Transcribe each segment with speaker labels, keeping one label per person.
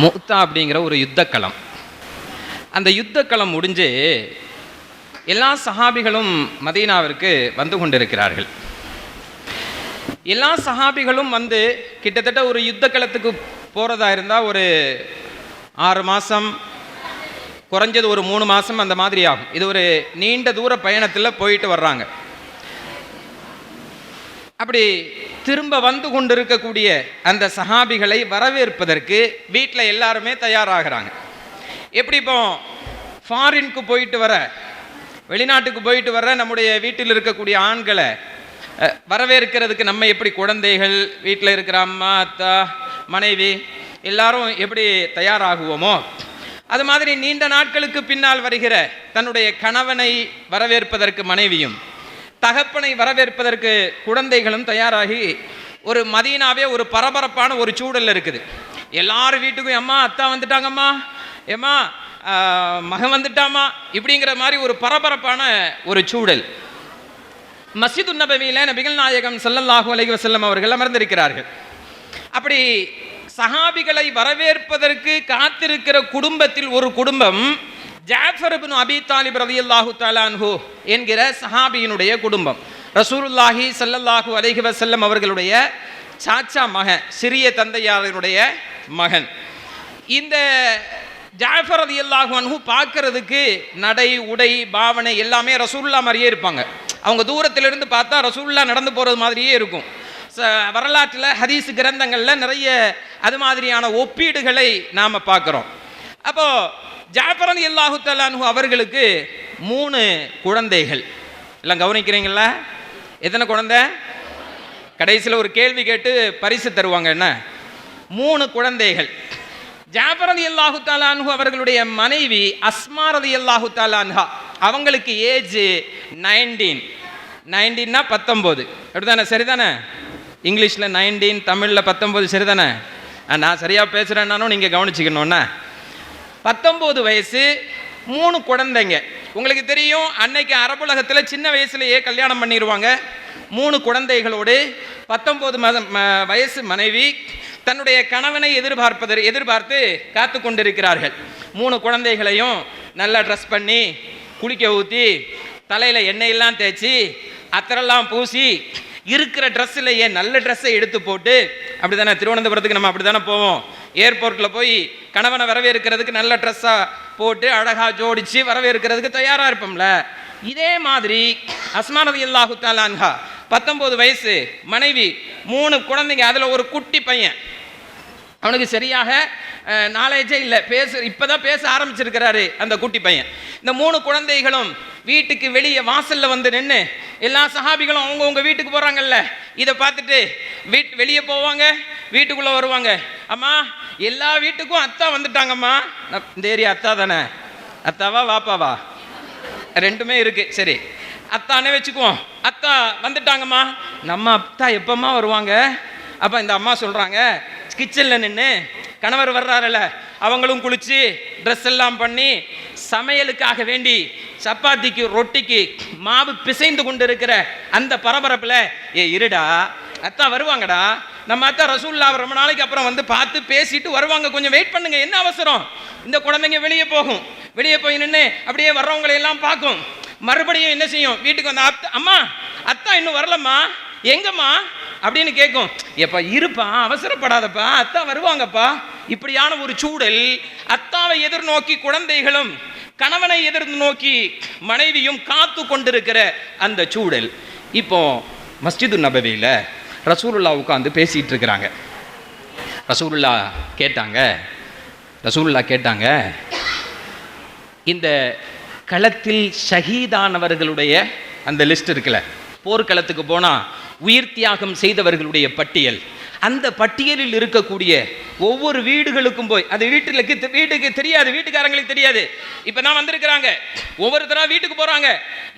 Speaker 1: முக்தா அப்படிங்கிற ஒரு யுத்தக்களம். அந்த யுத்தக்களம் முடிஞ்சு எல்லா சஹாபிகளும் மதீனாவிற்கு வந்து கொண்டிருக்கிறார்கள். எல்லா சஹாபிகளும் வந்து கிட்டத்தட்ட ஒரு யுத்தக்களத்துக்கு போகிறதா இருந்தால் ஒரு 6 மாதம், குறைஞ்சது ஒரு 3 மாதம் அந்த மாதிரி ஆகும். இது ஒரு நீண்ட தூர பயணத்தில் போயிட்டு வர்றாங்க. அப்படி திரும்ப வந்து கொண்டிருக்கக்கூடிய அந்த சஹாபிகளை வரவேற்பதற்கு வீட்டில் எல்லாருமே தயாராகிறாங்க. எப்படி இப்போ ஃபாரினுக்கு போயிட்டு வர, வெளிநாட்டுக்கு போயிட்டு வர நம்முடைய வீட்டில் இருக்கக்கூடிய ஆண்களை வரவேற்கிறதுக்கு நம்ம எப்படி குழந்தைகள், வீட்டில் இருக்கிற அம்மா, அத்தா, மனைவி எல்லாரும் எப்படி தயாராகுவோமோ, அது மாதிரி நீண்ட நாட்களுக்கு பின்னால் வருகிற தன்னுடைய கணவனை வரவேற்பதற்கு மனைவியும், தகப்பனை வரவேற்பதற்கு குழந்தைகளும் தயாராகி ஒரு மதீனாவே ஒரு பரபரப்பான ஒரு சூழல் இருக்குது. எல்லாரும் வீட்டுக்கும் அம்மா அத்தா வந்துட்டாங்கம்மா, ஏம்மா மகன் வந்துட்டாமா, இப்படிங்கிற மாதிரி ஒரு பரபரப்பான ஒரு சூழல். மஸ்ஜிது நபவியில நபிகள் நாயகம் ஸல்லல்லாஹு அலைஹி வஸல்லம் அவர்கள் அமர்ந்திருக்கிறார்கள். அப்படி சஹாபிகளை வரவேற்பதற்கு காத்திருக்கிற குடும்பத்தில் ஒரு குடும்பம் ஜாஃபர் இப்னு அபி தாலிப் ரலியல்லாஹு தஆலா அன்ஹு என்கிற சஹாபியினுடைய குடும்பம். ரசூலுல்லாஹி ஸல்லல்லாஹு அலைஹி வஸல்லம் அவர்களுடைய சாச்சா மகன், சிறிய தந்தையாரினுடைய மகன். இந்த ஜாஃபர் ரலியல்லாஹு அன்ஹு பார்க்கறதுக்கு நடை, உடை, பாவனை எல்லாமே ரசூலுல்லாஹ் மாதிரியே இருப்பாங்க. அவங்க தூரத்திலிருந்து பார்த்தா ரசூலுல்லாஹ் நடந்து போகிறது மாதிரியே இருக்கும். வரலாற்றில் ஹதீஸ் கிரந்தங்களில் நிறைய அது மாதிரியான ஒப்பீடுகளை நாம் பார்க்குறோம். அப்போது ஜாஃபர் ரலியல்லாஹு தஆலா அன்ஹு அவர்களுக்கு 3 குழந்தைகள். எல்லாம் கவனிக்கிறீங்களா? எத்தனை குழந்தை? கடைசியில் ஒரு கேள்வி கேட்டு பரிசு தருவாங்க. என்ன? 3 குழந்தைகள். ஜாஃபர் ரலியல்லாஹு தஆலா அன்ஹு அவர்களுடைய மனைவி அஸ்மா ரலியல்லாஹு தஆலா அன்ஹா, அவங்களுக்கு ஏஜ் 19. 19னா 19, அப்படிதானே? சரிதானே? இங்கிலீஷில் 19, தமிழில் 19, சரிதானே? நான் சரியாக பேசுகிறேன்னாலும் நீங்கள் கவனிச்சிக்கணும்னா 19 வயசு, 3 குழந்தைங்க. உங்களுக்கு தெரியும், அன்னைக்கு அரபுலகத்தில் சின்ன வயசுலேயே கல்யாணம் பண்ணிடுவாங்க. 3 குழந்தைகளோடு 19 வயசு மனைவி தன்னுடைய கணவனை எதிர்பார்த்து காத்து கொண்டிருக்கிறார்கள். 3 குழந்தைகளையும் நல்லா ட்ரெஸ் பண்ணி, குளிக்க ஊற்றி, தலையில் எண்ணெயெல்லாம் தேய்ச்சி, அத்தரெல்லாம் பூசி, இருக்கிற ட்ரெஸ்ஸிலேயே நல்ல ட்ரெஸ்ஸை எடுத்து போட்டு, அப்படி தானே திருவனந்தபுரத்துக்கு நம்ம அப்படி தானே போவோம். ஏர்போர்ட்டில் போய் கணவனை வரவேற்கிறதுக்கு நல்ல ட்ரெஸ்ஸாக போட்டு அழகாக ஜோடித்து வரவேற்கிறதுக்கு தயாராக இருப்போம்ல. இதே மாதிரி அஸ்மா ரலியல்லாஹு தஆலா அன்ஹா 19 வயசு மனைவி, 3 குழந்தைங்க, அதில் ஒரு குட்டி பையன். அவனுக்கு சரியாக நாலேஜே இல்லை, இப்போதான் பேச ஆரம்பிச்சிருக்கிறாரு அந்த குட்டி பையன். இந்த 3 குழந்தைகளும் வீட்டுக்கு வெளியே வாசலில் வந்து நின்று, எல்லா சஹாபிகளும் அவங்கவுங்க வீட்டுக்கு போகிறாங்கல்ல, இதை பார்த்துட்டு வெளியே போவாங்க, வீட்டுக்குள்ளே வருவாங்க. அம்மா, எல்லா வீட்டுக்கும் அத்தா வந்துட்டாங்கம்மா. இந்த ஏரியா அத்தா தானே? அத்தாவா வாப்பாவா? ரெண்டுமே இருக்குது. சரி, அத்தானே வச்சுக்குவோம். அத்தா வந்துட்டாங்கம்மா. நம்ம அத்தா எப்பம்மா வருவாங்க? அப்போ இந்த அம்மா சொல்கிறாங்க, கிச்சனில் நின்று கணவர் வர்றாருல, அவங்களும் குளித்து ட்ரெஸ் எல்லாம் பண்ணி சமையலுக்காக வேண்டி சப்பாத்திக்கு ரொட்டிக்கு மாவு பிசைந்து கொண்டு இருக்கிற அந்த பரபரப்பில், இருடா, அத்தா வருவாங்கடா, நம்ம அத்தா ரசூலுல்லாஹ் ரொம்ப நாளைக்கு அப்புறம் வந்து பார்த்து பேசிட்டு வருவாங்க, கொஞ்சம் வெயிட் பண்ணுங்க, என்ன அவசரம்? இந்த குழந்தைங்க வெளியே போகும், வெளியே போய் நின்று அப்படியே வர்றவங்களை எல்லாம் பார்க்கும். மறுபடியும் என்ன செய்யும்? வீட்டுக்கு வந்து அம்மா அத்தா இன்னும் வரலம்மா, எங்கம்மா அப்படின்னு கேட்கும். எப்பா இருப்பா, அவசரப்படாதப்பா, அத்தா வருவாங்கப்பா. இப்படியான ஒரு சூழல். அத்தாவை எதிர்நோக்கி குழந்தைகளும், கணவனை எதிர்நோக்கி மனைவியும் காத்து கொண்டிருக்கிற அந்த சூழல். இப்போ மஸ்ஜிது நபவியில் ரசூலுல்லாஹ் உட்காந்து பேசிகிட்டு இருக்கிறாங்க. ரசூலுல்லாஹ் கேட்டாங்க, இந்த களத்தில் ஷஹீதானவர்களுடைய அந்த லிஸ்ட் இருக்குல்ல, போர்க்களத்துக்கு போனால் உயிர் தியாகம் செய்தவர்களுடைய பட்டியல், அந்த பட்டியலில் இருக்கக்கூடிய ஒவ்வொரு வீடுகளுக்கும் போய், அது வீட்டுக்கு தெரியாது, வீட்டுக்காரங்களுக்கு தெரியாது. இப்போ தான் வந்திருக்கிறாங்க, ஒவ்வொருத்தராக வீட்டுக்கு போகிறாங்க,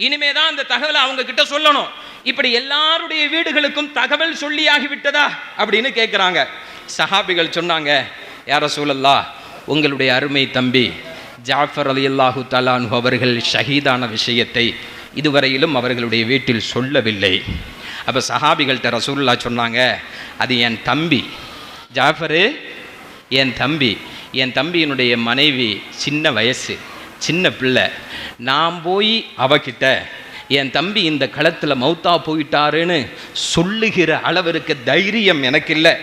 Speaker 1: இனிமே தான் அந்த தகவலை அவங்க கிட்ட சொல்லணும். இப்படி எல்லாருடைய வீடுகளுக்கும் தகவல் சொல்லியாகிவிட்டதா அப்படின்னு கேட்குறாங்க. சஹாபிகள் சொன்னாங்க, யா ரசூலல்லாஹ், உங்களுடைய அருமை தம்பி ஜாஃபர் ரலியல்லாஹு தஆலா அன்ஹு அவர்கள் ஷஹீதான விஷயத்தை இதுவரையிலும் அவர்களுடைய வீட்டில் சொல்லவில்லை. அப்போ சஹாபிகள்கிட்ட ரசூலுல்லாஹ் சொன்னாங்க, அது என் தம்பி ஜாஃபரு, என் தம்பி, என் தம்பியினுடைய மனைவி சின்ன வயசு, சின்ன பிள்ளை. நான் போய் அவகிட்ட என் தம்பி இந்த களத்தில் மௌத்தா போயிட்டாருன்னு சொல்லுகிற அளவிற்கு தைரியம் எனக்கு இல்லை,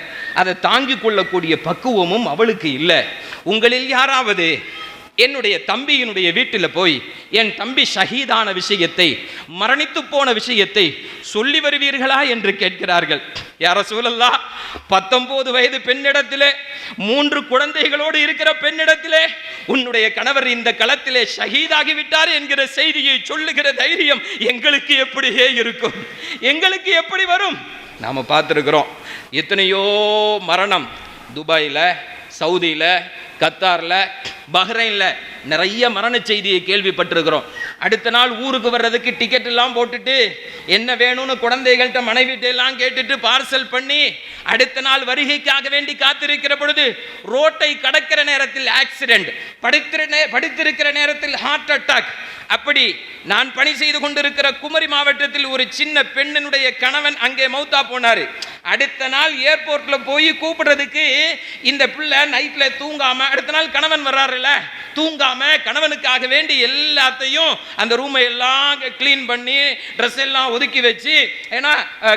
Speaker 1: அதை தாங்கி கொள்ளக்கூடிய பக்குவமும் அவளுக்கு இல்லை. உங்களில் யாராவது என்னுடைய தம்பியினுடைய வீட்டில் போய் என் தம்பி ஷஹீதான விஷயத்தை, மரணித்து போன விஷயத்தை சொல்லி வருவீர்களா என்று கேட்கிறார்கள். யா ரசூலல்லாஹ், 19 வயது பெண்ணிடத்திலே 3 குழந்தைகளோடு இருக்கிற பெண்ணிடத்திலே உன்னுடைய கணவர் இந்த களத்திலே ஷஹீதாகிவிட்டார் என்கிற செய்தியை சொல்லுகிற தைரியம் எங்களுக்கு எப்படியே இருக்கும், எங்களுக்கு எப்படி வரும்? நாம் பார்த்துருக்கிறோம் எத்தனையோ மரணம். துபாயில், சவுதியில், கத்தாரில், பஹ்ரைனில் நிறைய மரண செய்தியை கேள்விப்பட்டிருக்கிறோம். அடுத்த நாள் ஊருக்கு வர்றதுக்கு டிக்கெட் எல்லாம் போட்டுட்டு என்ன வேணும்னு குழந்தைகள்கிட்ட மனைவிட்ட எல்லாம் கேட்டுட்டு பார்சல் பண்ணி அடுத்த நாள் வருகைக்காக வேண்டி காத்திருக்கிற பொழுது ரோட்டை கடக்கிற நேரத்தில் ஆக்சிடென்ட், படித்திருக்கிற நேரத்தில் ஹார்ட் அட்டாக். அப்படி நான் பணி செய்து கொண்டிருக்கிற குமரி மாவட்டத்தில் ஒரு சின்ன பெண்ணினுடைய கணவன் அங்கே மௌத்தா போனார். அடுத்த நாள் ஏர்போர்ட்ல போய் கூப்பிடுறதுக்கு இந்த பிள்ளை நைட்ல தூங்காம, அடுத்த நாள் கணவன் வர்றாருல்ல, தூங்காம கணவனுக்காக வேண்டி எல்லாத்தையும் அந்த ரூமை எல்லாம் கிளீன் பண்ணி ட்ரெஸ் எல்லாம் ஒதுக்கி வச்சு, ஏன்னா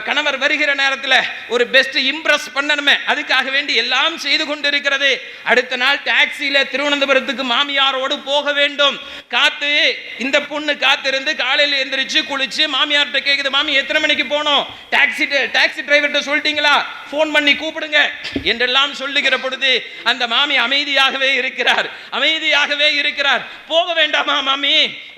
Speaker 1: கணவர் வருகிற நேரத்தில் ஒரு பெஸ்ட் இம்ப்ரெஸ் பண்ணணுமே, அதுக்காக வேண்டி எல்லாம் செய்து கொண்டிருக்கிறது. அடுத்த நாள் டாக்ஸியில திருவனந்தபுரத்துக்கு மாமியாரோடு போக வேண்டும். காத்து இந்த பொண்ணு காத்திருந்து காலையில் எந்திரிச்சு குளிச்சு மாமியார்கிட்ட கேட்குது, மாமி எத்தனை மணிக்கு போனோம், டாக்ஸி டிரைவர்கிட்ட சொல்லிட்டீங்களா, ஃபோன் பண்ணி கூப்பிடுங்க என்றெல்லாம் சொல்லுகிற பொழுது அந்த மாமி அமைதியாகவே இருக்கிறார், அமைதியாகவே இருக்கிறார். போக வேண்டாமா மாமி,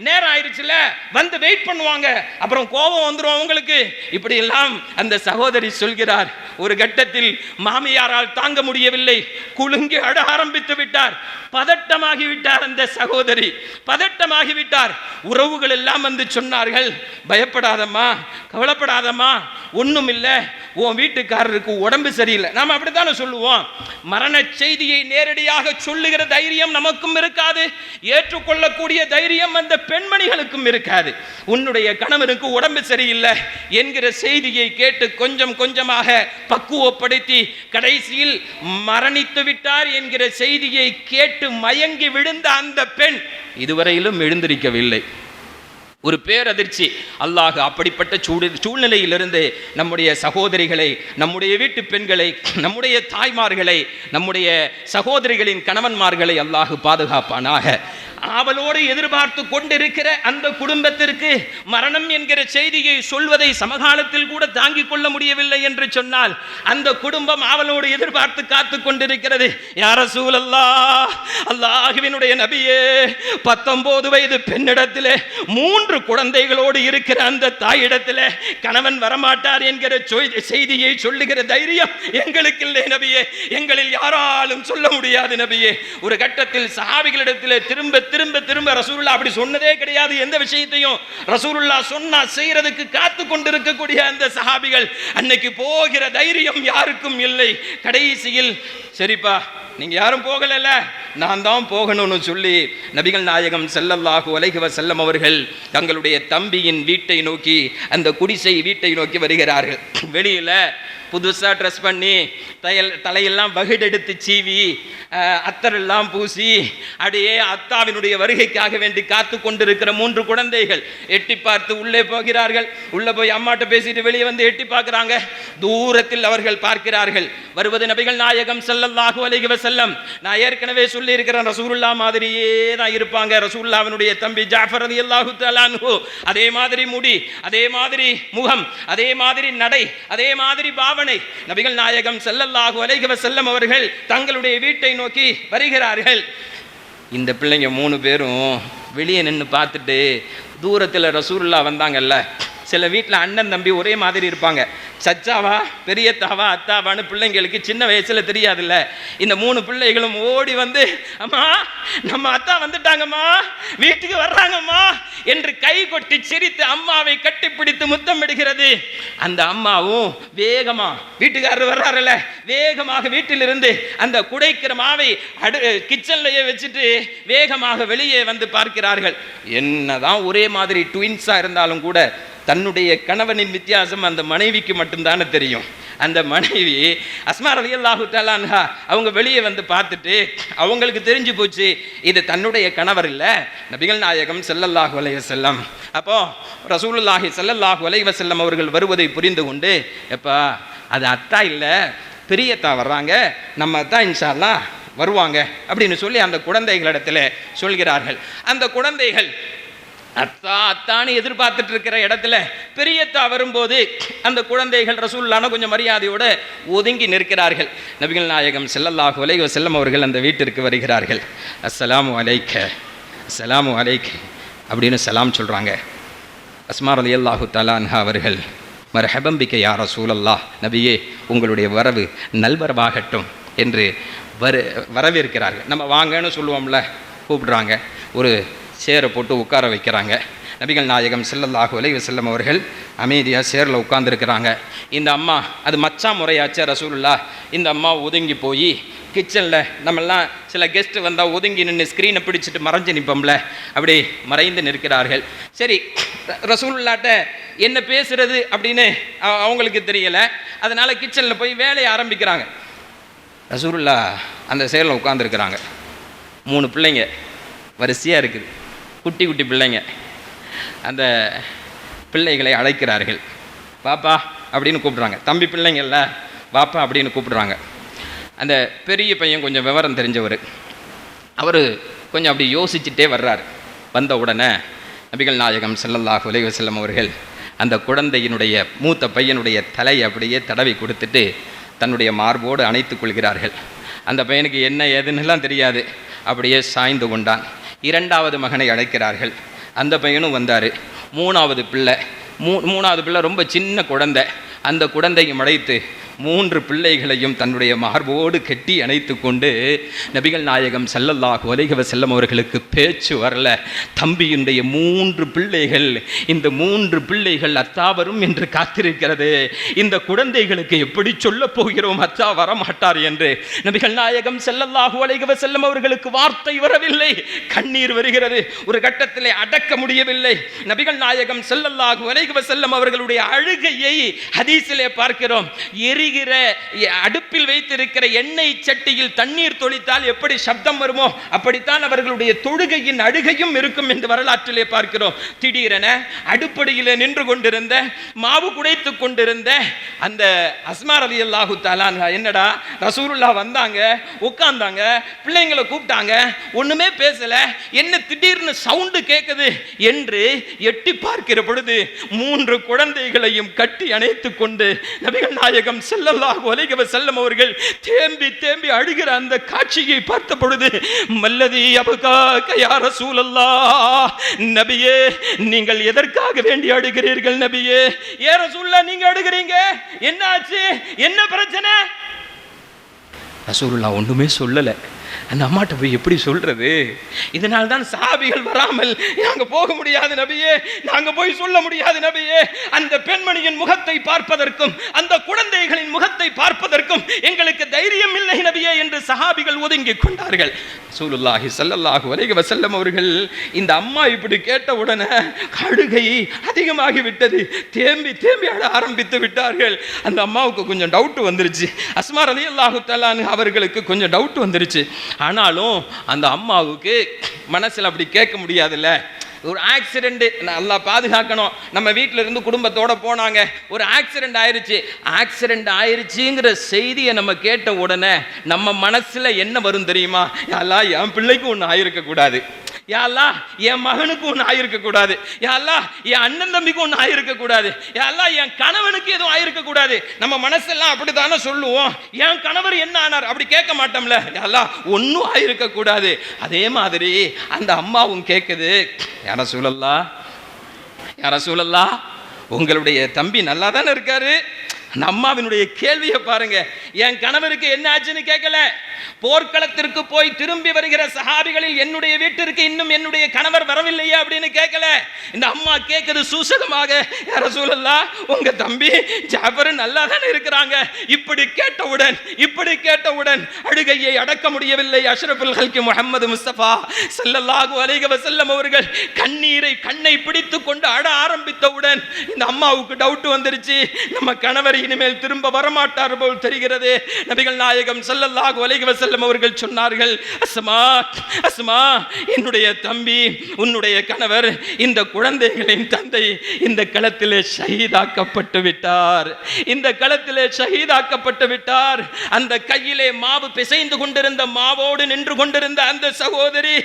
Speaker 1: நேரம் ஆயிடுச்சுல, வந்து வெயிட் பண்ணுவாங்க, அப்புறம் கோபம் வந்துடும் உங்களுக்கு, இப்படி எல்லாம் அந்த சகோதரி சொல்கிறார். ஒரு கட்டத்தில் மாமியாரால் தாங்க முடியவில்லை, குலுங்கி அழ ஆரம்பித்து விட்டார். பதட்டமாகிவிட்டார் அந்த சகோதரி, பதட்டமாகிவிட்டார். உறவுகள் எல்லாம் வந்து சொன்னார்கள், பயப்படாதம்மா, கவலைப்படாதம்மா, ஒன்றும் இல்லை, உன் வீட்டுக்காரருக்கு உடம்பு சரியில்லை. நாம் அப்படித்தானே சொல்லுவோம். மரண செய்தியை நேரடியாக சொல்லுகிற தைரியம் நமக்கும் இருக்காது, ஏற்றுக்கொள்ளக்கூடிய தைரியம் அந்த பெண்மணிகளுக்கும் இருக்காது. உன்னுடைய கணவனுக்கு உடம்பு சரியில்லை என்கிற செய்தியை கேட்டு கொஞ்சம் கொஞ்சமாக பக்குவப்படுத்தி கடைசியில் மரணித்து விட்டார் என்கிற செய்தியை கேட்டு மயங்கி விழுந்த அந்த பெண் இதுவரையிலும் எழுந்திருக்கவில்லை. ஒரு பேரதிர்ச்சி. அல்லாஹ் அப்படிப்பட்ட சூழ்நிலையிலிருந்து நம்முடைய சகோதரிகளை, நம்முடைய வீட்டு பெண்களை, நம்முடைய தாய்மார்களை, நம்முடைய சகோதரிகளின் கணவன்மார்களை அல்லாஹ் பாதுகாப்பானாக. ஆவலோடு எதிர்பார்த்து கொண்டிருக்கிற அந்த குடும்பத்திற்கு மரணம் என்கிற செய்தியை சொல்வதை சமகாலத்தில் கூட தாங்கிக் கொள்ள முடியவில்லை என்று சொன்னால் அந்த குடும்பம் ஆவலோடு எதிர்பார்த்து காத்து கொண்டிருக்கிறது. யா ரசூலல்லாஹ், அல்லாஹ்வினுடைய நபியே, 19 வயது பெண்ணிடத்திலே 3 குழந்தைகளோடு இருக்கிற அந்த தாயிடத்திலே கணவன் வரமாட்டார் என்கிற செய்தியை சொல்லுகிற தைரியம் எங்களுக்கு இல்லை நபியே, எங்களில் யாராலும் சொல்ல முடியாது நபியே. ஒரு கட்டத்தில் சஹாபிகளிடத்திலே திரும்ப திரும்ப திரும்ப ரசூலுல்லாஹ் அப்படி சொன்னதே கிடையாது. எந்த விஷயத்தையும் ரசூலுல்லாஹ் சொன்னா செய்யறதுக்கு காத்து கொண்டிருக்கக்கூடிய அந்த சஹாபிகள் அன்னைக்கு போகிற தைரியம் யாருக்கும் இல்லை. கடைசியில் சரிப்பா, நீங்க யாரும் போகல, நான் தான் போகணும்னு சொல்லி நபிகள் நாயகம் ஸல்லல்லாஹு அலைஹி வஸல்லம் அவர்கள் தங்களுடைய தம்பியின் வீட்டை நோக்கி, அந்த குடிசை வீட்டை நோக்கி வருகிறார்கள். வெளியில புதுசாக ட்ரெஸ் பண்ணி தலையெல்லாம் வகுடெடுத்து சீவி அத்தரெல்லாம் பூசி அப்படியே அத்தாவினுடைய வருகைக்காக வேண்டி காத்து கொண்டிருக்கிற 3 குழந்தைகள் எட்டி பார்த்து உள்ளே போகிறார்கள். உள்ளே போய் அம்மாட்ட பேசிட்டு வெளியே வந்து எட்டி பார்க்குறாங்க. தூரத்தில் அவர்கள் பார்க்கிறார்கள் வருவது நபிகள் நாயகம் ஸல்லல்லாஹு அலைஹி வஸல்லம். நான் ஏற்கனவே சொல்லி இருக்கிறேன், ரசூலுல்லாஹ் மாதிரியே தான் இருப்பாங்க. ரசூலுல்லாஹ்வினுடைய தம்பி ஜாஃபர் ரலியல்லாஹு தஆலா அன்ஹு அதே மாதிரி முடி, அதே மாதிரி முகம், அதே மாதிரி நடை, அதே மாதிரி பாவனை. நபிகள் நாயகம் ஸல்லல்லாஹு அலைஹி வஸல்லம் அவர்கள் தங்களுடைய வீட்டை நோக்கி வருகிறார்கள். இந்த பிள்ளைங்க 3 பேரும் வெளியே நின்று பார்த்துட்டு தூரத்தில் ரசூலுல்லாஹ் வந்தாங்கல்ல. சில வீட்டில் அண்ணன் தம்பி ஒரே மாதிரி இருப்பாங்க, சச்சாவா பெரியத்தாவா அத்தாவான்னு பிள்ளைங்களுக்கு சின்ன வயசுல தெரியாதுல்ல. இந்த 3 பிள்ளைகளும் ஓடி வந்து, அம்மா நம்ம அத்தா வந்துட்டாங்கம்மா, வீட்டுக்கு வர்றாங்கம்மா என்று கை கொட்டி சிரித்து அம்மாவை கட்டிப்பிடித்து முத்தமிடுகிறது. அந்த அம்மாவும் வேகமா, வீட்டுக்காரர் வர்றாருல்ல, வேகமாக வீட்டிலிருந்து அந்த குடைக்கிற மாவை கிச்சன்லயே வச்சுட்டு வேகமாக வெளியே வந்து பார்க்கிறார்கள். என்னதான் ஒரே மாதிரி ட்வின்ஸா இருந்தாலும் கூட தன்னுடைய கணவனின் வித்தியாசம் அந்த மனைவிக்கு மட்டும்தானே தெரியும். அந்த மனைவி அஸ்மா ரலியல்லாஹு தஆலா அன்ஹா அவங்க வெளியே வந்து பார்த்துட்டு அவங்களுக்கு தெரிஞ்சு போச்சு இது தன்னுடைய கணவர் இல்லை, நபிகள் நாயகம் ஸல்லல்லாஹு அலைஹி வஸல்லம். அப்போ ரசூலுல்லாஹி ஸல்லல்லாஹு அலைஹி வஸல்லம் அவர்கள் வருவதை புரிந்து கொண்டு, எப்பா அது அத்தா இல்லை பெரியத்தா வர்றாங்க, நம்ம அத்தா இன்ஷா அல்லாஹ் வருவாங்க அப்படின்னு சொல்லி அந்த குழந்தைகளிடத்தில் சொல்கிறார்கள். அந்த குழந்தைகள் அத்தா அத்தான்னு எதிர்பார்த்துட்டு இருக்கிற இடத்துல பெரியத்தா வரும்போது அந்த குழந்தைகள் ரசூலுல்லாஹ்ன கொஞ்சம் மரியாதையோட ஒதுங்கி நிற்கிறார்கள். நபிகள் நாயகம் ஸல்லல்லாஹு அலைஹி வஸல்லம் அவர்கள் அந்த வீட்டிற்கு வருகிறார்கள். அஸ்ஸலாமு அலைக்க அஸ்ஸலாமு அலைக்க அப்படின்னு சலாம் சொல்கிறாங்க. அஸ்மா ரலியல்லாஹு தஆலா அன்ஹா அவர்கள் மர்ஹபம் பிக யா ரசூலல்லாஹ், நபியே உங்களுடைய வரவு நல்வரவாகட்டும் என்று வரவேற்கிறார்கள். நம்ம வாங்கன்னு சொல்லுவோம்ல, கூப்பிடுறாங்க, ஒரு சேரை போட்டு உட்கார வைக்கிறாங்க. நபிகள் நாயகம் ஸல்லல்லாஹு அலைஹி வஸல்லம் அவர்கள் அமைதியாக சேரில் உட்கார்ந்துருக்கிறாங்க. இந்த அம்மா, அது மச்சா முறையாச்சே ரசூலுல்லாஹ், இந்த அம்மா ஒதுங்கி போய் கிச்சனில் நம்மெல்லாம் சில கெஸ்ட்டு வந்தால் ஒதுங்கி நின்று ஸ்க்ரீனை பிடிச்சிட்டு மறைஞ்சு நிற்போம்ல, அப்படி மறைந்து நிற்கிறார்கள். சரி, ரசூலுல்லாஹ்ட்ட என்ன பேசுறது அப்படின்னு அவங்களுக்கு தெரியலை. அதனால் கிச்சனில் போய் வேலையை ஆரம்பிக்கிறாங்க. ரசூலுல்லாஹ் அந்த சேரில் உட்காந்துருக்கிறாங்க. 3 பிள்ளைங்க வரிசையாக இருக்குது, குட்டி குட்டி பிள்ளைங்க. அந்த பிள்ளைகளை அழைக்கிறார்கள். பாப்பா அப்படின்னு கூப்பிட்றாங்க. தம்பி பிள்ளைங்கள்ல பாப்பா அப்படின்னு கூப்பிட்றாங்க. அந்த பெரிய பையன் கொஞ்சம் விவரம் தெரிஞ்சவர், அவர் கொஞ்சம் அப்படி யோசிச்சுட்டே வர்றார். வந்த உடனே நபிகள் நாயகம் ஸல்லல்லாஹு அலைஹி வஸல்லம் அவர்கள் அந்த குழந்தையினுடைய மூத்த பையனுடைய தலையை அப்படியே தடவி கொடுத்துட்டு தன்னுடைய மார்போடு அணைத்துக் கொள்கிறார்கள். அந்த பையனுக்கு என்ன ஏதுன்னெல்லாம் தெரியாது, அப்படியே சாய்ந்து கொண்டான். 2வது மகனை அழைக்கிறார்கள். அந்த பையனும் வந்தார். 3வது பிள்ளை ரொம்ப சின்ன குழந்தை. அந்த குழந்தையும் அழைத்து 3 பிள்ளைகளையும் தன்னுடைய மார்போடு கெட்டி அணைத்து கொண்டு நபிகள் நாயகம் ஸல்லல்லாஹு அலைஹி வஸல்லம் அவர்களுக்கு பேச்சு வரல. தம்பியினுடைய 3 பிள்ளைகள், இந்த 3 பிள்ளைகள் அத்தா வரும் என்று காத்திருக்கிறது, இந்த குழந்தைகளுக்கு எப்படி சொல்ல போகிறோம் அத்தா வரமாட்டார் என்று நபிகள் நாயகம் ஸல்லல்லாஹு அலைஹி வஸல்லம் அவர்களுக்கு வார்த்தை வரவில்லை. கண்ணீர் வருகிறது. ஒரு கட்டத்திலே அடக்க முடியவில்லை. நபிகள் நாயகம் ஸல்லல்லாஹு அலைஹி வஸல்லம் அவர்களுடைய அழுகையை ஹதீஸிலே பார்க்கிறோம். அடுப்பில் வைத்திருக்கிற எண்ணெய் சட்டியில் தண்ணீர் தொளித்தால் எப்படி சப்தம் வருமோ அப்படித்தான் அவர்களுடைய தொழுகையின் அழுகையும் இருக்கும் என்று வரலாற்றிலே பார்க்கிறோம். திடீரென அடுப்படியிலே நின்று கொண்டிருந்த, மாவு குடைத்துக் கொண்டிருந்த அந்த அஸ்மா ரலியல்லாஹு தஆலா அன்ஹா, என்னடா ரசூலுல்லாஹ் வந்தாங்க, உட்கார்ந்தாங்க, பிள்ளைங்களை கூப்பிட்டாங்க, ஒண்ணுமே பேசல, என்ன திடீர்னு சவுண்டு கேட்குது என்று எட்டி பார்க்கிற பொழுது 3 குழந்தைகளையும் கட்டி அணைத்துக் கொண்டு நபிகள் நாயகம் ஸல்லல்லாஹு அலைஹி வஸல்லம் அவர்கள் தேம்பி தேம்பி அழுகிற அந்த காட்சியை பார்த்த பொழுது, மல்லதி அபகாக யா ரசூலல்லாஹ், நபியே நீங்கள் எதற்காக வேண்டி அழுகிறீர்கள்? நபியே, ஏ ரசூலுல்லாஹ் நீங்க அழுகிறீங்க, என்ன ஆச்சு, என்ன பிரச்சனை? ரசூலுல்லாஹ் ஒண்ணுமே சொல்லல. அந்த அம்மாட்ட போய் எப்படி சொல்றது? இதனால் தான் சஹாபிகள் வராமல் நாங்க போக முடியாது நபியே, நாங்க போய் சொல்ல முடியாது நபியே. அந்த பெண்மணியின் முகத்தை பார்ப்பதற்கும் அந்த குழந்தைகளின் முகத்தை பார்ப்பதற்கும் எங்களுக்கு தைரியம் இல்லை நபியே என்று சஹாபிகள் ஒதுங்கி கொண்டார்கள். ரசூலுல்லாஹி ஸல்லல்லாஹு அலைஹி வஸல்லம் அவர்கள் இந்த அம்மா இப்படி கேட்ட உடனே அழுகை அதிகமாகி விட்டது. தேம்பி தேம்பி அழ ஆரம்பித்து விட்டார்கள். அந்த அம்மாவுக்கு கொஞ்சம் டவுட் வந்துருச்சு. அஸ்மா ரலியல்லாஹு தஆலா அவர்களுக்கு கொஞ்சம் டவுட் வந்துருச்சு. ஆனாலும் அந்த அம்மாவுக்கு மனசில் அப்படி கேட்க முடியாதுல்ல. ஒரு ஆக்சிடென்ட், அல்லாஹ் பாதுகாக்கணும், நம்ம வீட்டில இருந்து குடும்பத்தோட போனாங்க, ஒரு ஆக்சிடென்ட் ஆயிருச்சுங்கிற செய்தியை நம்ம கேட்ட உடனே நம்ம மனசுல என்ன வரும் தெரியுமா? யா அல்லாஹ் என் பிள்ளைக்கு ஒன்று ஆயிருக்க கூடாது, யா அல்லாஹ் என் மகனுக்கு ஒன்று ஆயிருக்க கூடாது, யா அல்லாஹ் என் அண்ணன் தம்பிக்கு ஒன்று ஆயிருக்க கூடாது, யா அல்லாஹ் என் கணவனுக்கு எதுவும் ஆயிருக்க கூடாது. நம்ம மனசெல்லாம் அப்படித்தானே சொல்லுவோம். என் கணவர் என்ன ஆனார் அப்படி கேட்க மாட்டோம்ல, யா அல்லாஹ் ஒன்றும் ஆயிருக்க கூடாது. அதே மாதிரி அந்த அம்மாவும் கேட்குது, யா ரசூலல்லாஹ், யா ரசூலல்லாஹ் உங்களுடைய தம்பி நல்லா தானே இருக்காரு. அந்த அம்மாவினுடைய கேள்வியை பாருங்க. என் கணவருக்கு என்ன ஆச்சுன்னு கேட்கல, போர்க்களத்திற்கு போய் திரும்பி வருகிற சஹாபிகளில் என்னுடைய வீட்டிற்கு இன்னும் என்னுடைய கணவர் வரவில்லையே அப்படின்னு கேட்கல. இந்த அம்மா கேட்குது சூசகமாக, யா ரசூலல்லாஹ், உங்க தம்பி ஜாபர் நல்லா தானே இருக்கிறாங்க. இப்படி கேட்டவுடன் அழுகையை அடக்க முடியவில்லை. அஷ்ரஃபுல் ஹல்கி முஹம்மது முஸ்தபா ஸல்லல்லாஹு அலைஹி வஸல்லம் அவர்கள் கண்ணை பிடித்துக் கொண்டு அழ ஆரம்பித்தவுடன் இந்த அம்மாவுக்கு டவுட் வந்துருச்சு, நம்ம கணவர் இனிமேல் திரும்ப வரமாட்டார் போல் தெரிகிறது. நபிகள் நாயகம் ஸல்லல்லாஹு அலைஹி வஸல்லம் அவர்கள் சொன்னார்கள், அஸ்மா, என்னுடைய தம்பி, உன்னுடைய கணவர், இந்த குழந்தைகளின் தந்தை இந்த களத்திலே ஷஹீதாக்கப்பட்டு விட்டார். அந்த கையிலே மாவு பிசைந்து கொண்டிருந்த மாவோடு நின்று கொண்டிருந்த அந்த சகோதரி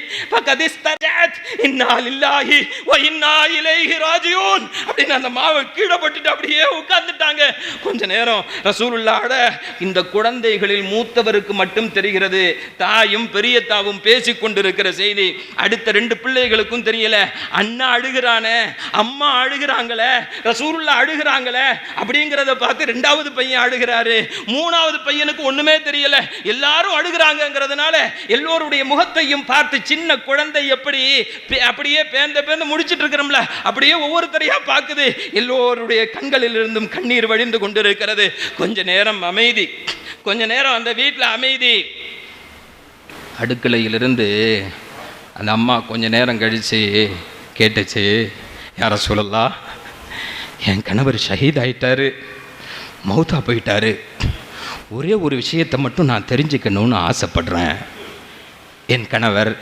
Speaker 1: அப்படின்னு அந்த மாவை கீழே போட்டுட்டு அப்படியே உட்கார்ந்துட்டாங்க. கொஞ்ச நேரம் ரசூலுல்லாஹ், இந்த குழந்தைகளில் மூத்தவருக்கு மட்டும் தெரிகிறது, தாயும் பெரிய தாவும் பேசிக் கொண்டிருக்கிற செய்தி அடுத்த 2 பிள்ளைகளுக்கும் தெரியல. அண்ணா அழுகிறானே, அம்மா அழுகிறாங்களே, ரசூலுல்லாஹ் அழுகிறாங்களே அப்படிங்கிறத பார்த்து 2வது பையன் அழுகிறாரு. 3வது பையனுக்கு ஒண்ணுமே தெரியல. எல்லாரும் அழுகிறாங்கிறதுனால எல்லோருடைய முகத்தையும் பார்த்து சின்ன குழந்தை அப்படியே பேந்த முடிச்சிட்டு இருக்கிறோம்ல, அப்படியே ஒவ்வொருத்தரையா பார்க்குது. எல்லோருடைய கண்களில் இருந்தும் கண்ணீர் வழிந்து கொண்டிருக்கிறது. கொஞ்ச நேரம் அந்த வீட்டில் அமைதி. அடுக்கலையிலிருந்து அந்த அம்மா கொஞ்ச நேரம் கழிச்சு கேட்டுச்சு, யா ரசூலல்லாஹ், என் கணவர் ஷஹீத் ஆயிட்டாரு, மௌத்தா போயிட்டாரு. ஒரே ஒரு விஷயத்தை மட்டும் நான் தெரிஞ்சுக்கணும்னு ஆசைப்படுறேன். என் கணவர்,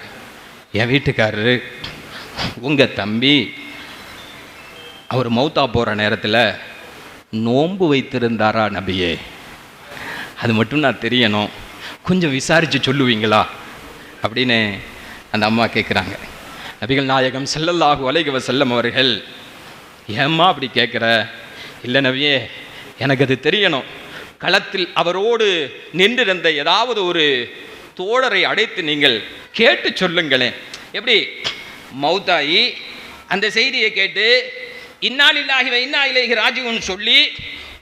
Speaker 1: என் வீட்டுக்காரரு, உங்கள் தம்பி, அவர் மௌத்தா போகிற நேரத்தில் நோன்பு வைத்திருந்தாரா நபியே? அது மட்டும் நான் தெரியணும், கொஞ்சம் விசாரித்து சொல்லுவீங்களா அப்படின்னு அந்த அம்மா கேட்குறாங்க. நபிகள் நாயகம் ஸல்லல்லாஹு அலைஹி வஸல்லம் அவர்கள், ஏம்மா அப்படி கேட்குற? இல்லை நபியே, எனக்கு அது தெரியணும். களத்தில் அவரோடு நின்றிருந்த ஏதாவது ஒரு தோழரை அடைத்து நீங்கள் கேட்டு சொல்லுங்களேன். எப்படி மௌத்தாயி அந்த செய்தியை கேட்டு இன்னா லில்லாஹி வ இன்னா இலைஹி ராஜிஊன் சொல்லி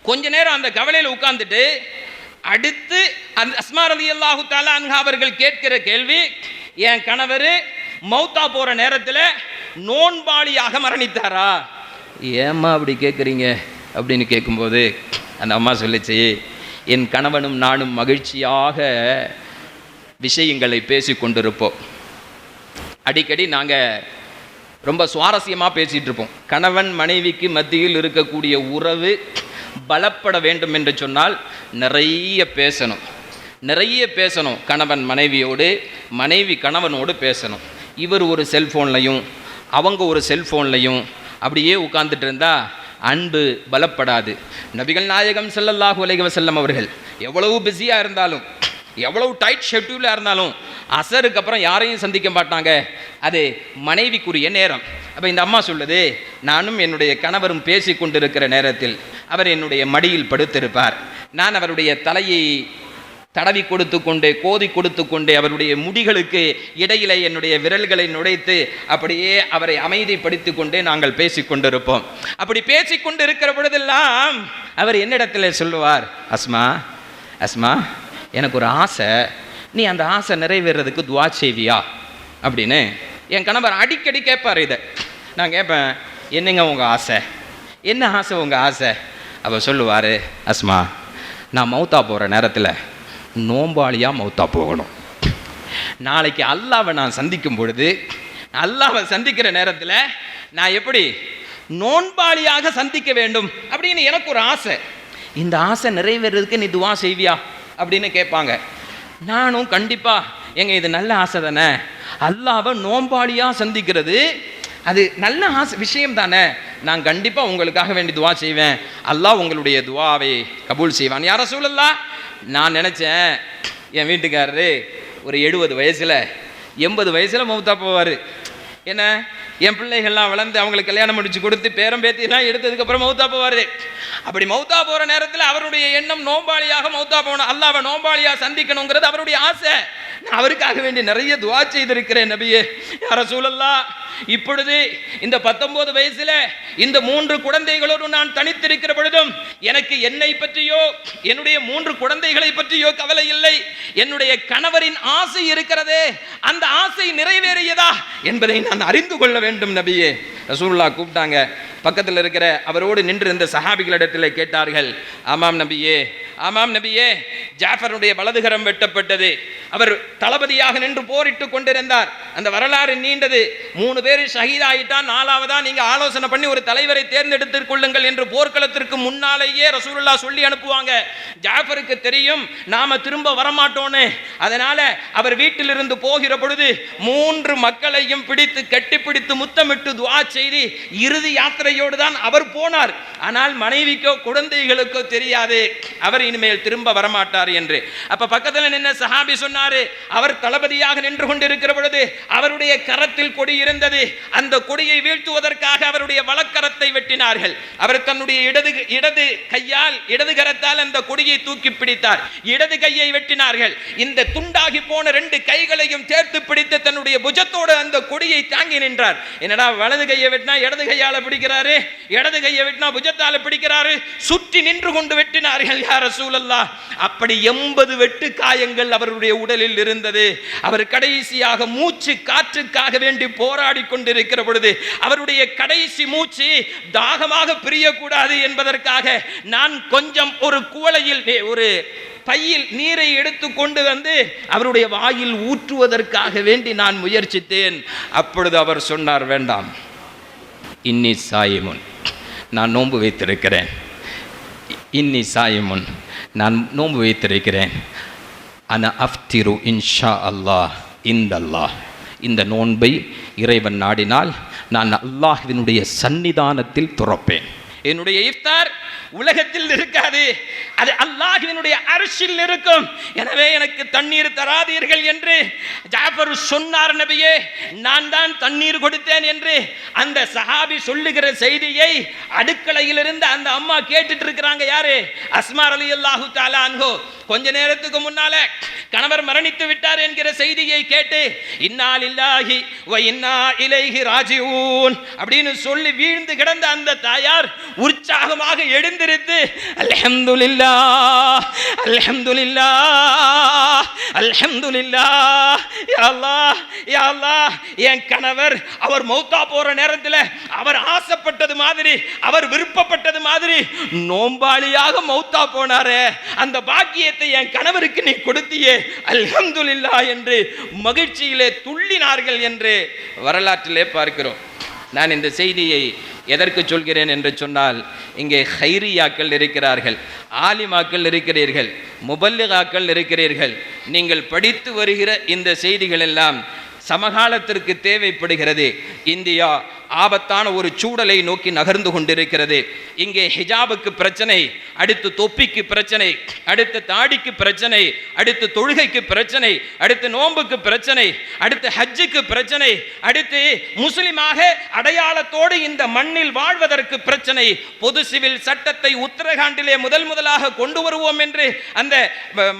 Speaker 1: கொஞ்ச நேரம் அந்த கவலையில் உட்கார்ந்துட்டு அடுத்து அந்த அஸ்மா ரலியல்லாஹு தஆலா அன்ஹா அவர்கள் கேட்கிற கேள்வி, என் கணவர் மௌத்தா போற நேரத்தில் நோன்பாளியாக மரணித்தாரா? ஏம்மா அப்படி கேட்குறீங்க அப்படின்னு கேட்கும்போது அந்த அம்மா சொல்லிச்சு, என் கணவனும் நானும் மகிழ்ச்சியாக விஷயங்களை பேசி கொண்டிருப்போம். அடிக்கடி நாங்கள் ரொம்ப சுவாரஸ்யமாக பேசிகிட்டு இருப்போம். கணவன் மனைவிக்கு மத்தியில் இருக்கக்கூடிய உறவு பலப்பட வேண்டும் என்று சொன்னால் நிறைய பேசணும். கணவன் மனைவியோடு, மனைவி கணவனோடு பேசணும். இவர் ஒரு செல்ஃபோன்லையும் அவங்க ஒரு செல்ஃபோன்லையும் அப்படியே உட்கார்ந்துட்டு இருந்தால் அன்பு பலப்படாது. நபிகள் நாயகம் ஸல்லல்லாஹு அலைஹி வஸல்லம் அவர்கள் எவ்வளவு பிஸியாக இருந்தாலும், எவ்வளவு டைட் ஷெட்யூலாக இருந்தாலும் அசருக்கு அப்புறம் யாரையும் சந்திக்க மாட்டாங்க. அது மனைவிக்குரிய நேரம். அப்போ இந்த அம்மா சொல்லுது, நானும் என்னுடைய கணவரும் பேசி கொண்டிருக்கிற நேரத்தில் அவர் என்னுடைய மடியில் படுத்திருப்பார். நான் அவருடைய தலையை தடவி கொடுத்து கொண்டே, கோதி கொடுத்து கொண்டே, அவருடைய முடிகளுக்கு இடையிலே என்னுடைய விரல்களை நுழைத்து அப்படியே அவரை அமைதிப்படுத்தி கொண்டே நாங்கள் பேசி கொண்டிருப்போம். அப்படி பேசி கொண்டு இருக்கிற பொழுதெல்லாம் அவர் என்னிடத்தில் சொல்லுவார், அஸ்மா, எனக்கு ஒரு ஆசை, நீ அந்த ஆசை நிறைவேறதுக்கு துவா செய்வியா அப்படின்னு என் கணவர் அடிக்கடி கேட்பார். இதை நான் கேட்பேன், என்னங்க உங்கள் ஆசை, என்ன ஆசை உங்கள் ஆசை? அவர் சொல்லுவார், அஸ்மா, நான் மௌத்தா போகிற நேரத்தில் நோம்பாளியாக மௌத்தா போகணும். நாளைக்கு அல்லாவை நான் சந்திக்கும் பொழுது, அல்லாவை சந்திக்கிற நேரத்தில் நான் எப்படி நோன்பாளியாக சந்திக்க வேண்டும் அப்படின்னு எனக்கு ஒரு ஆசை. இந்த ஆசை நிறைவேறதுக்கு நீ துவா செய்வியா அப்படின்னு கேட்பாங்க. நானும் கண்டிப்பாக, எங்க இது நல்ல ஆசை தானே, அல்லாவை நோன்பாளியாக சந்திக்கிறது அது நல்ல ஆசை விஷயம் தானே, நான் கண்டிப்பாக உங்களுக்காக வேண்டி துவா செய்வேன், அல்லாஹ் உங்களுடைய துவாவை கபூல் செய்வான். யா ரசூலல்லாஹ், நான் நினச்சேன் என் வீட்டுக்காரரு ஒரு 70 வயசில் 80 வயசில் மௌத்தா போவார். என்ன, என் பிள்ளைகள்லாம் வளர்ந்து அவங்களுக்கு கல்யாணம் முடிச்சு கொடுத்து பேரம் பேத்தியெல்லாம் எடுத்ததுக்கப்புறம் மௌத்தா போவார். அப்படி மௌத்தா போகிற நேரத்தில் அவருடைய எண்ணம் நோம்பாளியாக மௌத்தா போகணும், அல்லாஹ்வை நோம்பாளியாக சந்திக்கணுங்கிறது அவருடைய ஆசை. நான் அவருக்காக வேண்டி நிறைய துவா செய்திருக்கிறேன் நபியே. யா ரசூலல்லாஹ், இப்பொழுது இந்த 19 வயசுல இந்த 3 குழந்தைகளோடு நான் தனித்திருக்கிற பொழுதும் எனக்கு என்னை பற்றியோ என்னுடைய 3 குழந்தைகளை பற்றியோ கவலை இல்லை. என்னுடைய கணவரின் ஆசை இருக்கிறதே, அந்த ஆசை நிறைவேறியதா என்பதை நான் அறிந்து கொள்ள வேண்டும் நபியே. ரசூலுல்லாஹ் கூப்பிட்டாங்க. பக்கத்தில் இருக்கிற அவரோடு நின்று இந்த சஹாபிகளிடத்தில் கேட்டார்கள், ஆமாம் நபியே, ஆமாம் நபியே, ஜாஃபருடைய வலதுகரம் வெட்டப்பட்டது. அவர் தளபதியாக நின்று போரிட்டு கொண்டிருந்தார். அந்த வரலாறு நீண்டது. 3 பேர் ஷஹீதாயிட்டான், 4வதா நீங்க ஆலோசனை பண்ணி ஒரு தலைவரை தேர்ந்தெடுத்துக் கொள்ளுங்கள் என்று போர்க்களத்திற்கு முன்னாலேயே ரசூலுல்லாஹ் சொல்லி அனுப்புவாங்க. ஜாஃபருக்கு தெரியும் நாம திரும்ப வரமாட்டோன்னு. அதனால அவர் வீட்டிலிருந்து போகிற பொழுது 3 மக்களையும் பிடித்து கட்டிப்பிடித்து முத்தமிட்டு துஆ செய்து இறுதி யாத்திரையோடு தான் அவர் போனார். ஆனால் மனைவிக்கோ குழந்தைகளுக்கோ தெரியாது அவர் இனிமேல் திரும்ப வரமாட்டார் என்று. அப்ப பக்கத்தில் நின்ன சஹாபி சொன்னாரு, அவர் தளபதியாக நின்று கொண்டிருக்கிற பொழுது அவருடைய கரத்தில் கொடி இருந்தது. அந்த கொடியை வீழ்த்துவதற்காக அவருடைய வலக்கரத்தை வெட்டினார்கள். அவர் தன்னுடைய இடது கையால் இடது கரத்தால் அந்த கொடியை தூக்கி பிடித்தார். இடது கையை வெட்டினார்கள். இந்த துண்டாகி போன 2 கைகளையும் சேர்த்து பிடித்து தன்னுடைய புஜத்தோடு அந்த கொடியை தாங்கி நின்றார். என்னடா வலது கையை வெட்டினா இடது கையால பிடிக்கிறாரு, இடது கையை வெட்டினா புஜத்தால பிடிக்கிறாரு, சுற்றி நின்று கொண்டு வெட்டினார்கள் யா ரசூலல்லாஹ். அப்படி 80 வெட்டு காயங்கள் அவருடைய உடலில் இருந்தது. அவர் கடைசியாக மூச்சு காற்றுக்காக வேண்டி போராடி கொண்டிருக்கிற பொழுது அவருடைய கடைசி மூச்சு தாகமாக பிரியக்கூடாது என்பதற்காக நான் கொஞ்சம் ஒரு குவளையில் ஒரு பையில் நீரை எடுத்து கொண்டு வந்து அவருடைய வாயில் ஊற்றுவதற்காக வேண்டி நான் முயற்சித்தேன். அப்பொழுது அவர் சொன்னார், வேண்டாம், இன்னி சாயிமுன், நான் நோன்பு வைத்திருக்கிறேன். இன்னி சாயிமுன், நான் நோன்பு வைத்திருக்கிறேன். அன அஃப்திரு இன்ஷா அல்லாஹ் இந்தல்லாஹ், இந்த நோன்பை இறைவன் நாடினால் நான் அல்லாஹ்வினுடைய சன்னிதானத்தில் துறப்பேன். என்னுடைய இஃப்தார் உலகத்தில் இருக்காது, அது அல்லாஹ்வினுடைய அர்ஷில் இருக்கும். எனவே எனக்கு தண்ணீர் தராதீர்கள் என்று ஜாஃபர் சொன்னார். நபியே, நான் தான் தண்ணீர் கொடுத்தேன் என்று அந்த சஹாபி சொல்லுகிற செய்தியை அடுக்கலையில் இருந்து அந்த அம்மா கேட்டுட்டு இருக்கிறாங்க. யாரு? அஸ்மா ரலியல்லாஹு தஆலா அன்ஹு. கொஞ்ச நேரத்துக்கு முன்னால கணவர் மரணித்து விட்டார் என்கிற செய்தியை கேட்டு இன்னா லில்லாஹி வ இன்னா இலைஹி ராஜிஊன் அப்படின்னு சொல்லி வீழ்ந்து கிடந்த அந்த தாயார் உற்சாகமாக எழுந்திருத்து அல்ஹம்துலில்லாஹ் அல்ஹம்துலில்லாஹ் அல்ஹம்துலில்லாஹ், யா அல்லாஹ் யா அல்லாஹ், என் கணவர் அவர் மௌத்தா போற நேரத்தில் அவர் ஆசைப்பட்டது மாதிரி அவர் விருப்பப்பட்டது மாதிரி நோம்பாளியாக மௌத்தா போனாரே, அந்த பாக்கியத்தை என் கணவருக்கு நீ கொடுத்தியே, அல்ஹம்துலில்லாஹ் என்று மகிழ்ச்சியிலே துள்ளினார்கள் என்று வரலாற்றிலே பார்க்கிறோம். நான் இந்த செய்தியை எதற்கு சொல்கிறேன் என்று சொன்னால், இங்கே ஹைரியாக்கள் இருக்கிறார்கள், ஆலிமாக்கள் இருக்கிறீர்கள், முபல்லிகாக்கள் இருக்கிறீர்கள். நீங்கள் படித்து வருகிற இந்த செய்திகள் எல்லாம் சமகாலத்திற்கு தேவைப்படுகிறது. இந்தியா ஆபத்தான ஒரு சூழலை நோக்கி நகர்ந்து கொண்டிருக்கிறது. இங்கே ஹிஜாபுக்கு பிரச்சனை, அடுத்து தொப்பிக்கு பிரச்சனை, அடுத்து தாடிக்கு பிரச்சனை, அடுத்து தொழுகைக்கு பிரச்சனை, அடுத்து நோன்புக்கு பிரச்சனை, அடுத்து ஹஜ்ஜுக்கு பிரச்சனை, அடுத்து முஸ்லிமாக அடையாளத்தோடு இந்த மண்ணில் வாழ்வதற்கு பிரச்சனை. பொது சிவில் சட்டத்தை உத்தரகாண்டிலே முதலாக கொண்டு வருவோம் என்று அந்த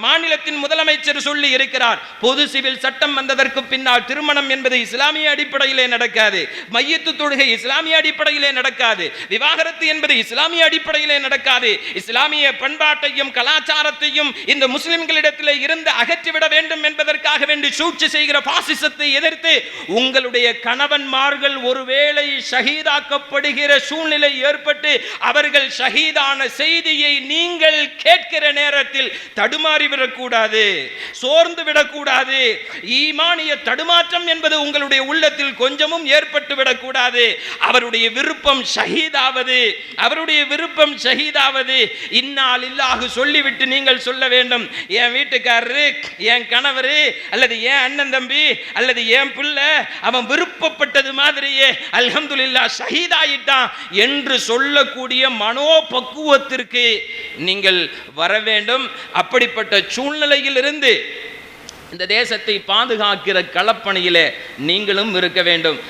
Speaker 1: மாநிலத்தின் முதலமைச்சர் சொல்லி இருக்கிறார். பொது சிவில் சட்டம் வந்ததற்கு பின்னால் திருமணம் என்பது இஸ்லாமிய அடிப்படையிலே நடக்காது, மையத்து தொழுகை இஸ்லாமிய அடிப்படையிலே நடக்காது, விவாகரத்து என்பது இஸ்லாமிய அடிப்படையிலே நடக்காது. இஸ்லாமிய பண்பாட்டையும் கலாச்சாரத்தையும் இந்த முஸ்லிம்களிடத்திலே இருந்து அகற்றிவிட வேண்டும் என்பதற்காக வேண்டி சூழ்ச்சி செய்கிற பாசிசத்தை எதிர்த்து உங்களுடைய கணவன்மார்கள் ஒருவேளை ஷஹீதாக்கப்படுகிற சூழ்நிலை ஏற்பட்டு அவர்கள் ஷஹீதான செய்தியை நீங்கள் கேட்கிற நேரத்தில் தடுமாறிவிடக்கூடாது, சோர்ந்து விடக்கூடாது. ஈமானிய தடுமாற்றம் என்பது உங்களுடைய உள்ளத்தில் கொஞ்சமும் ஏற்பட்டு விடக்கூடாது. அவருடைய விருப்பம் ஷஹீதாவது, அவருடைய விருப்பம் ஷஹீதாவது. இன்னா லில்லாஹ் சொல்லிவிட்டு நீங்கள் சொல்ல வேண்டும், என் வீட்டுக்காரரு, என் கணவர் அல்லது என் அண்ணன் தம்பி அல்லது என் பிள்ளை அவன் விருப்பப்பட்டது மாதிரியே அல்ஹம்துலில்லாஹ் ஷஹீதாயிட்டான் என்று சொல்லக்கூடிய மனோபக்குவத்திற்கு நீங்கள் வர வேண்டும். அப்படிப்பட்ட சூழ்நிலையில் இருந்து இந்த தேசத்தை பாதுகாக்கிற களப்பணியிலே நீங்களும் இருக்க வேண்டும்.